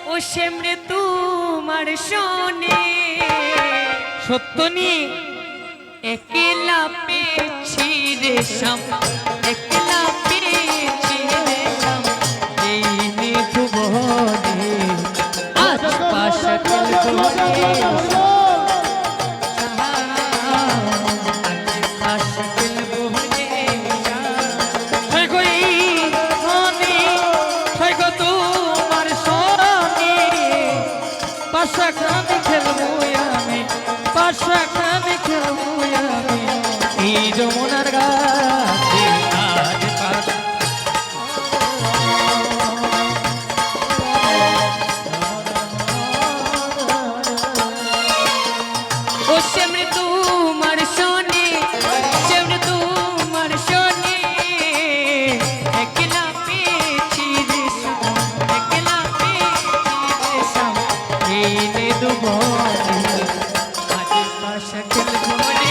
ও সেমরে তোমার শোনে সত্যনি একলা পেছি রে শাম একলা পেছি রে শাম এই নিধুবনে আজ পাশা খেলবনে পাশাখানে খেলবো আমি পাশাখানে খেলবো আমি এই যমুনার গাছে আজ পাশা ও সেমরে তোমার শোনে সেমরে তোমার শোনে একলা পেছি রে শাম একলা পেছি রে শাম এই নিধুবনে আজ পাশা খেলবনে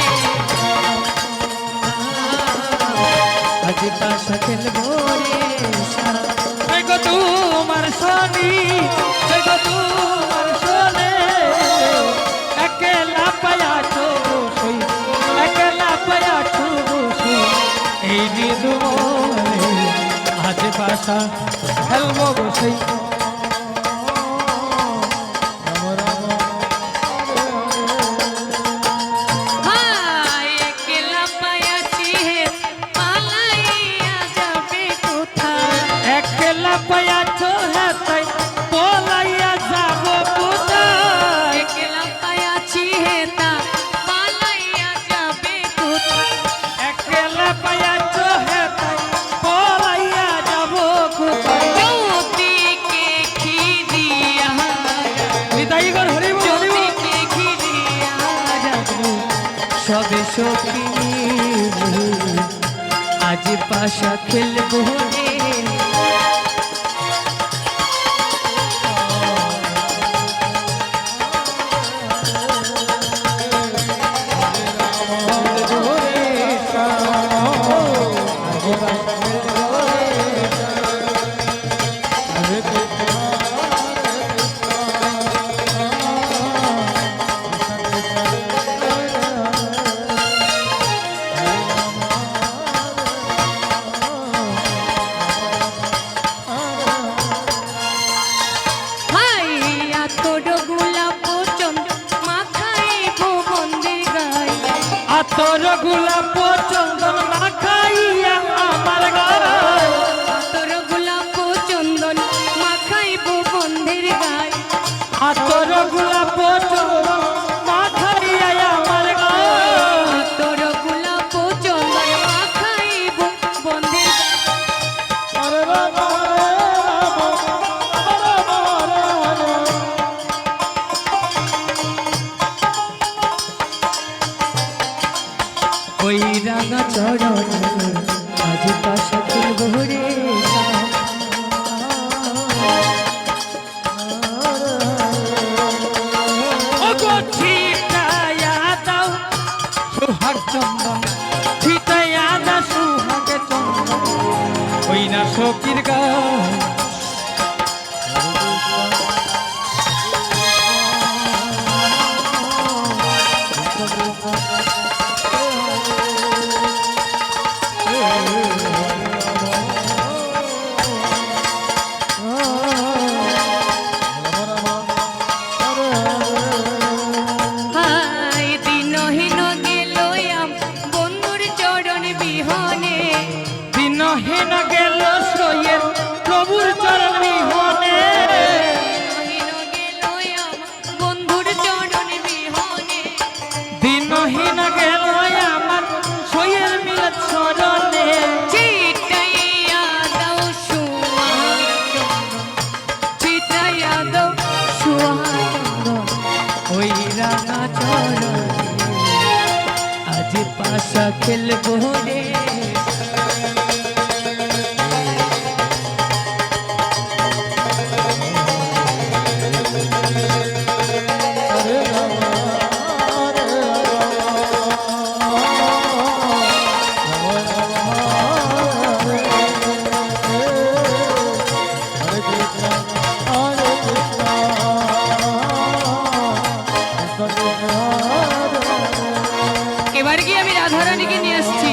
আজ পাশা খেলবো রে গো তোমার শনি তোমার শোনে একলা পায়াছো বসই একলা পায়াছো বসই এই নিধুবনে আজ পাশা খেলবো বসই হায় একলা পায়াছি হে পালাইয়া যাবে কোথায় একলা পায়াছো হেতাই পলাইয়া যাব কোথায় একলা পায়াছি হে তা পালাইয়া যাবে কোথায় একলা পায়াছো হেতাই পলাইয়া যাব কোথায় যৌতিকে খিদিয়া বিদায় কর হরি বল যৌতিকে খিদিয়া যাবো সবে সখী আজ পাশা খেলবো রে হাইয়া তোর গোলাপ চন্দ মাখাইব বন্দির গায়ে আতর গোলাপ চন্দন মাখাইয়া আমার গায় তোর গোলাপ চন্দন মাখাইব বন্দির গায়ে আতর গোলাপ চন্দন মাখাইয়া আমার গায় তোর গোলাপ চন্দন মাখাইব বন্দির ওই রাঙা চরণ আজ পাশা খেলবো রে ও গো ছিটাইয়া দাও সুহাগ চন্দন ছিটাইয়া দাও সুহাগে চন্দন ওই না সখীর গান হাই দিনহীন গেল বন্ধুর চরণ বিহনে দিনহীন গেল সইয়ের প্রভুর চরণ বিহনে দিনহীন গেল বন্ধুর চরণ বিহনে দিনহীন গেল আমার সইয়ের মিল চরণে চিটাইয়া দাও সুয়ার চিটাইয়া দাও সুয়ার ওই রাঙা চরণে আজ পাশা খেলবো রে Hare Krishna এবার গিয়ে আমি রাধারানীকে নিয়ে আসছি।